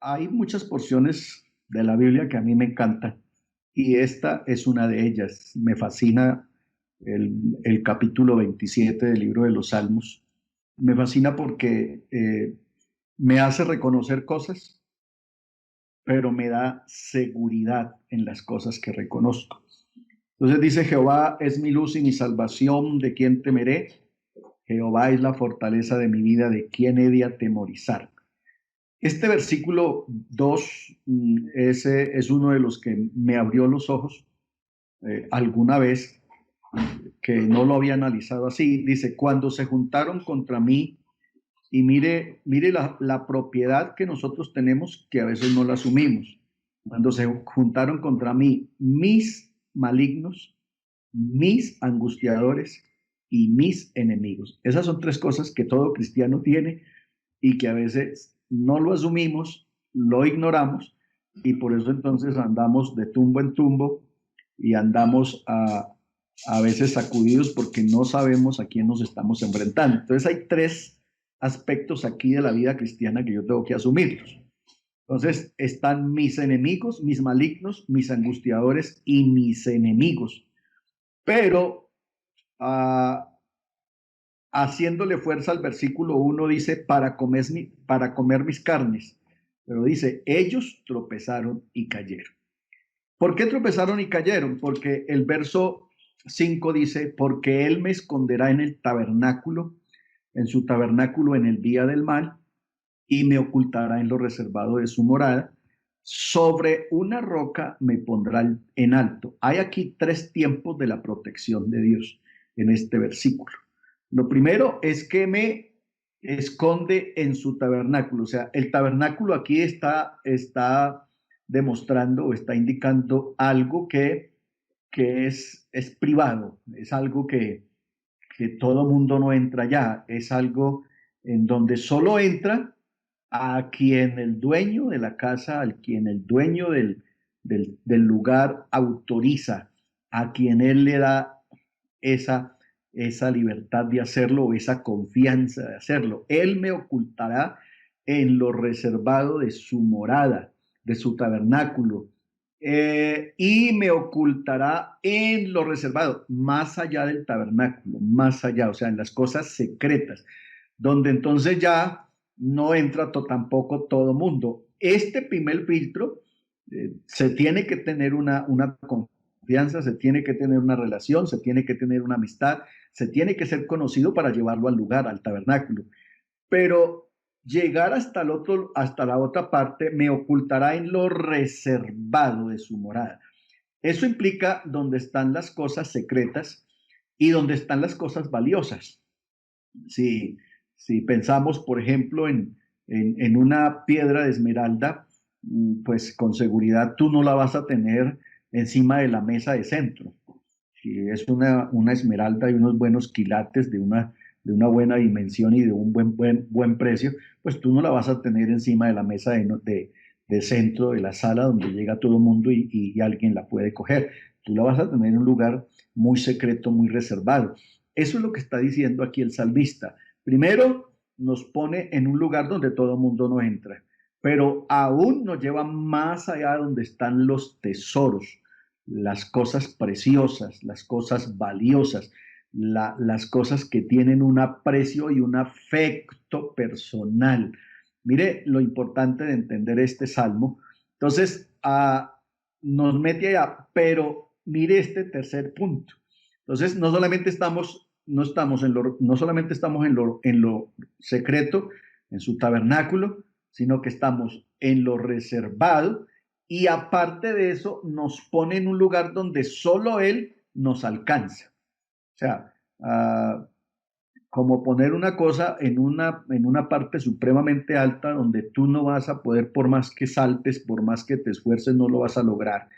Hay muchas porciones de la Biblia que a mí me encantan y esta es una de ellas. Me fascina el capítulo 27 del libro de los Salmos. Me fascina porque me hace reconocer cosas, pero me da seguridad en las cosas que reconozco. Entonces dice, Jehová es mi luz y mi salvación, ¿de quién temeré? Jehová es la fortaleza de mi vida, ¿de quién he de atemorizar? Este versículo 2 ese es uno de los que me abrió los ojos alguna vez, que no lo había analizado así. Dice, cuando se juntaron contra mí, y mire la propiedad que nosotros tenemos, que a veces no la asumimos. Cuando se juntaron contra mí mis malignos, mis angustiadores y mis enemigos. Esas son tres cosas que todo cristiano tiene y que a veces no lo asumimos, lo ignoramos y por eso entonces andamos de tumbo en tumbo y andamos a veces sacudidos porque no sabemos a quién nos estamos enfrentando. Entonces hay tres aspectos aquí de la vida cristiana que yo tengo que asumirlos. Entonces están mis enemigos, mis malignos, mis angustiadores y mis enemigos. Pero uh, haciéndole fuerza al versículo 1 dice, para comer mis carnes. Pero dice, ellos tropezaron y cayeron. ¿Por qué tropezaron y cayeron? Porque el verso 5 dice, porque él me esconderá en el tabernáculo, en su tabernáculo en el día del mal, y me ocultará en lo reservado de su morada. Sobre una roca me pondrá en alto. Hay aquí tres tiempos de la protección de Dios en este versículo. Lo primero es que me esconde en su tabernáculo. O sea, el tabernáculo aquí está demostrando o está indicando algo que es privado, es algo que todo mundo no entra allá, es algo en donde solo entra a quien el dueño de la casa, a quien el dueño del lugar autoriza, a quien él le da esa, esa libertad de hacerlo o esa confianza de hacerlo. Él me ocultará en lo reservado de su morada, de su tabernáculo, y me ocultará en lo reservado, más allá del tabernáculo, más allá, o sea, en las cosas secretas, donde entonces ya no entra tampoco todo mundo. Este primer filtro se tiene que tener una confianza, se tiene que tener una relación, se tiene que tener una amistad, se tiene que ser conocido para llevarlo al lugar, al tabernáculo. Pero llegar hasta la otra parte, me ocultará en lo reservado de su morada. Eso implica donde están las cosas secretas y donde están las cosas valiosas. Si, si pensamos, por ejemplo, en una piedra de esmeralda, pues con seguridad tú no la vas a tener encima de la mesa de centro. Si es una esmeralda y unos buenos quilates de una buena dimensión y de un buen precio, pues tú no la vas a tener encima de la mesa de centro de la sala donde llega todo el mundo y alguien la puede coger. Tú la vas a tener en un lugar muy secreto, muy reservado. Eso es lo que está diciendo aquí el salmista. Primero, nos pone en un lugar donde todo el mundo no entra, pero aún nos lleva más allá donde están los tesoros, las cosas preciosas, las cosas valiosas, las cosas que tienen un aprecio y un afecto personal. Mire lo importante de entender este salmo. Entonces, nos mete allá, pero mire este tercer punto. Entonces, no solamente estamos en lo secreto, en su tabernáculo, sino que estamos en lo reservado y aparte de eso nos pone en un lugar donde solo Él nos alcanza. O sea, como poner una cosa en una parte supremamente alta donde tú no vas a poder, por más que saltes, por más que te esfuerces, no lo vas a lograr.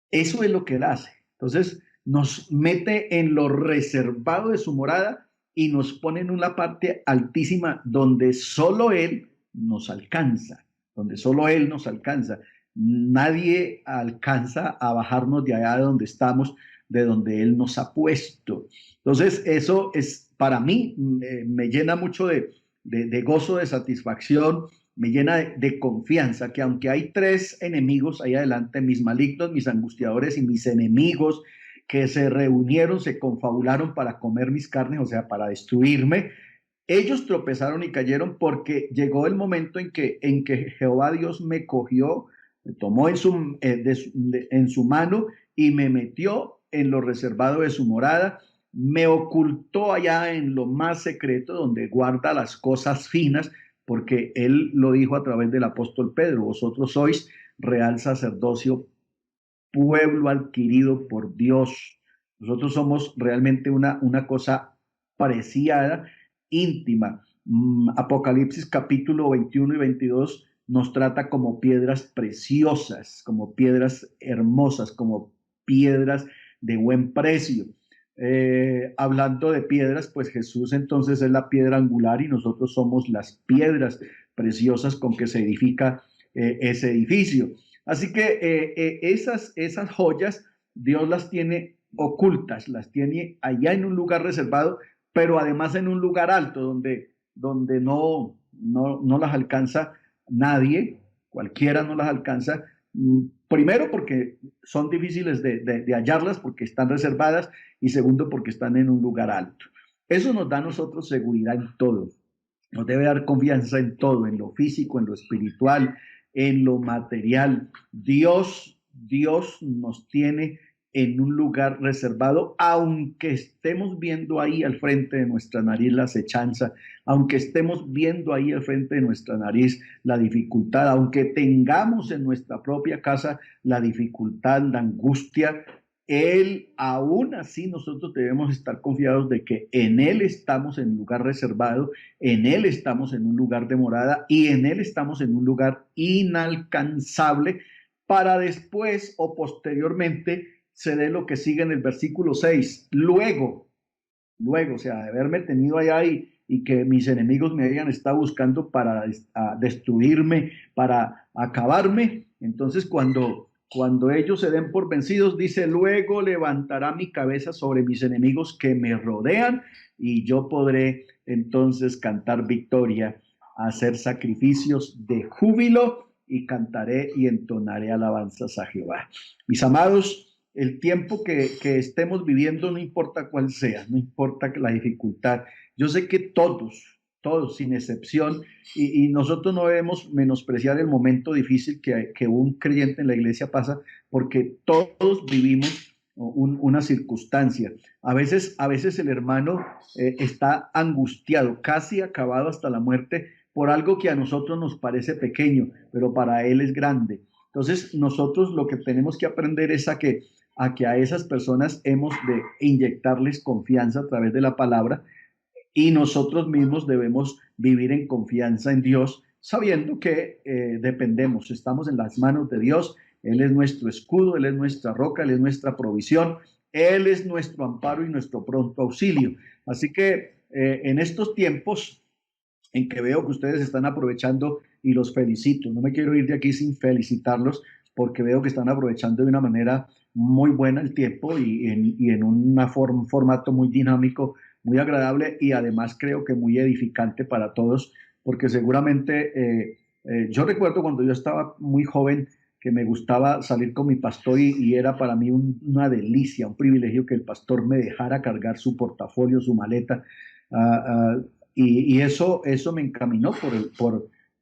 Eso es lo que Él hace. Entonces, nos mete en lo reservado de su morada y nos pone en una parte altísima donde solo Él nos alcanza, donde solo Él nos alcanza. Nadie alcanza a bajarnos de allá de donde estamos, de donde Él nos ha puesto. Entonces, eso es para mí, me llena mucho de gozo, de satisfacción, me llena de confianza, que aunque hay tres enemigos ahí adelante, mis malignos, mis angustiadores y mis enemigos, que se reunieron, se confabularon para comer mis carnes, o sea, para destruirme, ellos tropezaron y cayeron porque llegó el momento en que Jehová Dios me cogió, me tomó en su mano y me metió en lo reservado de su morada, me ocultó allá en lo más secreto donde guarda las cosas finas, porque él lo dijo a través del apóstol Pedro: vosotros sois real sacerdocio, pueblo adquirido por Dios. Nosotros somos realmente una cosa preciada, íntima. Apocalipsis capítulo 21 y 22 nos trata como piedras preciosas, como piedras hermosas, como piedras de buen precio. Hablando de piedras, pues Jesús entonces es la piedra angular y nosotros somos las piedras preciosas con que se edifica ese edificio. Así que esas joyas Dios las tiene ocultas, las tiene allá en un lugar reservado, pero además en un lugar alto donde no las alcanza nadie, cualquiera no las alcanza. Primero porque son difíciles de hallarlas, porque están reservadas, y segundo porque están en un lugar alto. Eso nos da a nosotros seguridad en todo, nos debe dar confianza en todo, en lo físico, en lo espiritual, en lo material. Dios nos tiene en un lugar reservado, aunque estemos viendo ahí al frente de nuestra nariz la acechanza, aunque estemos viendo ahí al frente de nuestra nariz la dificultad, aunque tengamos en nuestra propia casa la dificultad, la angustia. Él, aún así, nosotros debemos estar confiados de que en Él estamos en un lugar reservado, en Él estamos en un lugar de morada y en Él estamos en un lugar inalcanzable, para después o posteriormente se dé lo que sigue en el versículo 6. Luego, o sea, de haberme tenido allá y que mis enemigos me hayan estado buscando para destruirme, para acabarme, entonces cuando ellos se den por vencidos, dice: luego levantará mi cabeza sobre mis enemigos que me rodean, y yo podré entonces cantar victoria, hacer sacrificios de júbilo, y cantaré y entonaré alabanzas a Jehová. Mis amados, el tiempo que estemos viviendo, no importa cuál sea, no importa la dificultad. Yo sé que todos sin excepción, y nosotros no debemos menospreciar el momento difícil que un creyente en la iglesia pasa, porque todos vivimos una circunstancia. A veces el hermano está angustiado, casi acabado hasta la muerte, por algo que a nosotros nos parece pequeño, pero para él es grande. Entonces nosotros lo que tenemos que aprender es a que a esas personas hemos de inyectarles confianza a través de la palabra, y nosotros mismos debemos vivir en confianza en Dios, sabiendo que dependemos, estamos en las manos de Dios. Él es nuestro escudo, Él es nuestra roca, Él es nuestra provisión, Él es nuestro amparo y nuestro pronto auxilio. Así que en estos tiempos en que veo que ustedes están aprovechando, y los felicito, no me quiero ir de aquí sin felicitarlos, porque veo que están aprovechando de una manera muy buena el tiempo y en un formato muy dinámico, muy agradable, y además creo que muy edificante para todos, porque seguramente yo recuerdo cuando yo estaba muy joven que me gustaba salir con mi pastor, y era para mí una delicia, un privilegio que el pastor me dejara cargar su portafolio, su maleta, uh, y eso me encaminó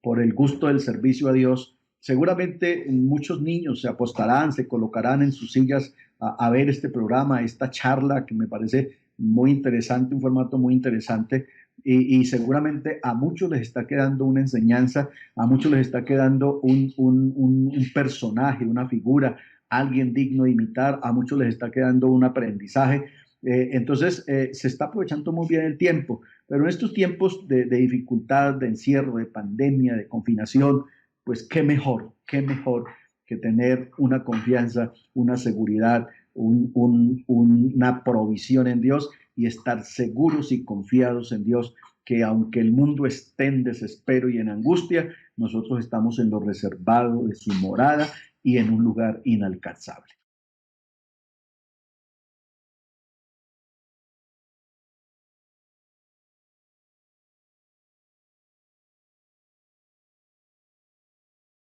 por el gusto del servicio a Dios. Seguramente muchos niños se apostarán, se colocarán en sus sillas a ver este programa, esta charla que me parece muy interesante, un formato muy interesante, y seguramente a muchos les está quedando una enseñanza, a muchos les está quedando un personaje, una figura, alguien digno de imitar, a muchos les está quedando un aprendizaje. Entonces se está aprovechando muy bien el tiempo, pero en estos tiempos de dificultad, de encierro, de pandemia, de confinación, pues qué mejor que tener una confianza, una seguridad, una provisión en Dios, y estar seguros y confiados en Dios, que aunque el mundo esté en desespero y en angustia, nosotros estamos en lo reservado de su morada y en un lugar inalcanzable.